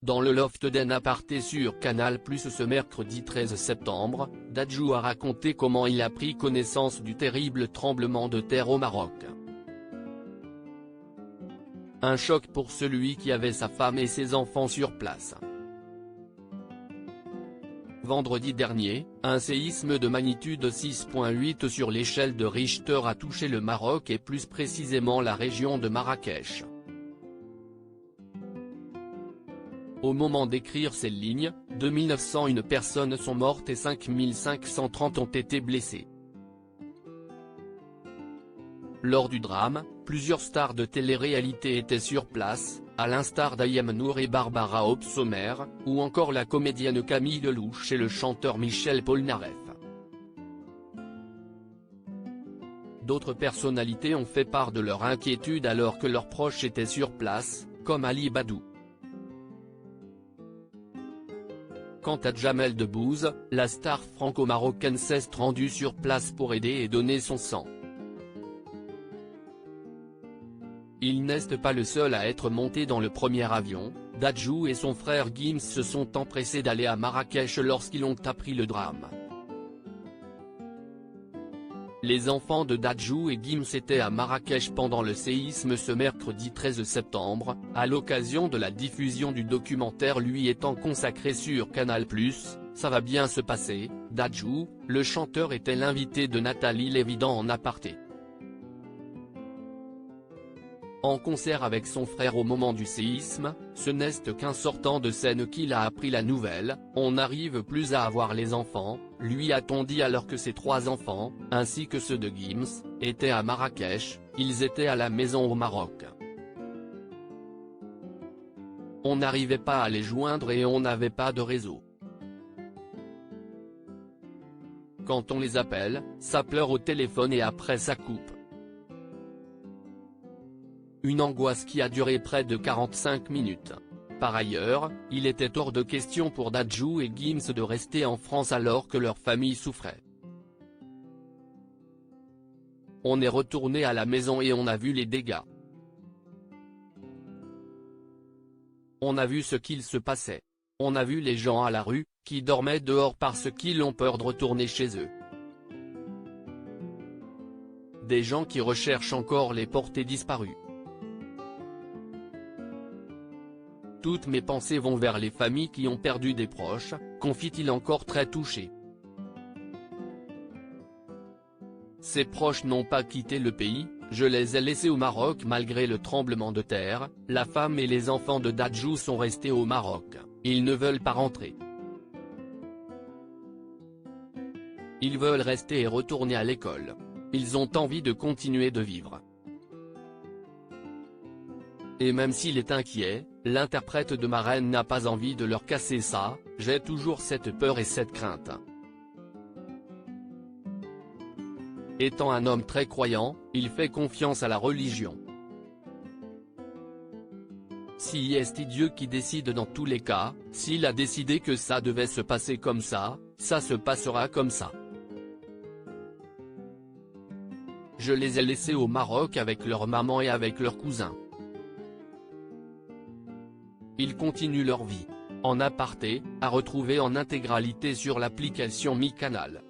Dans le loft d'un aparté sur Canal+ ce mercredi 13 septembre, Dadju a raconté comment il a pris connaissance du terrible tremblement de terre au Maroc. Un choc pour celui qui avait sa femme et ses enfants sur place. Vendredi dernier, un séisme de magnitude 6.8 sur l'échelle de Richter a touché le Maroc et plus précisément la région de Marrakech. Au moment d'écrire ces lignes, 2901 personnes sont mortes et 5530 ont été blessées. Lors du drame, plusieurs stars de télé-réalité étaient sur place, à l'instar d'Ayem Nour et Barbara Opsomer, ou encore la comédienne Camille Lelouch et le chanteur Michel Polnareff. D'autres personnalités ont fait part de leur inquiétude alors que leurs proches étaient sur place, comme Ali Badou. Quant à Jamel Debbouze, la star franco-marocaine s'est rendue sur place pour aider et donner son sang. Il n'est pas le seul à être monté dans le premier avion, Dadju et son frère Gims se sont empressés d'aller à Marrakech lorsqu'ils ont appris le drame. Les enfants de Dadju et Gims étaient à Marrakech pendant le séisme ce mercredi 13 septembre, à l'occasion de la diffusion du documentaire lui étant consacré sur Canal+, Ça va bien se passer. Dadju, le chanteur était l'invité de Nathalie Lévident en aparté. En concert avec son frère au moment du séisme, ce n'est qu'un sortant de scène qu'il a appris la nouvelle. On n'arrive plus à avoir les enfants, lui a-t-on dit alors que ses 3 enfants, ainsi que ceux de Gims, étaient à Marrakech. Ils étaient à la maison au Maroc. On n'arrivait pas à les joindre et on n'avait pas de réseau. Quand on les appelle, ça pleure au téléphone et après ça coupe. Une angoisse qui a duré près de 45 minutes. Par ailleurs, il était hors de question pour Dadju et Gims de rester en France alors que leur famille souffrait. On est retourné à la maison et on a vu les dégâts. On a vu ce qu'il se passait. On a vu les gens à la rue, qui dormaient dehors parce qu'ils ont peur de retourner chez eux. Des gens qui recherchent encore les portés disparus. Toutes mes pensées vont vers les familles qui ont perdu des proches, confie-t-il encore très touché. Ses proches n'ont pas quitté le pays, je les ai laissés au Maroc malgré le tremblement de terre. La femme et les enfants de Dadju sont restés au Maroc, ils ne veulent pas rentrer. Ils veulent rester et retourner à l'école. Ils ont envie de continuer de vivre. Et même s'il est inquiet, l'interprète de Marraine n'a pas envie de leur casser ça. J'ai toujours cette peur et cette crainte. Étant un homme très croyant, il fait confiance à la religion. Si est Dieu qui décide dans tous les cas, s'il a décidé que ça devait se passer comme ça se passera comme ça. Je les ai laissés au Maroc avec leur maman et avec leurs cousins. Ils continuent leur vie. En aparté, à retrouver en intégralité sur l'application Mi Canal.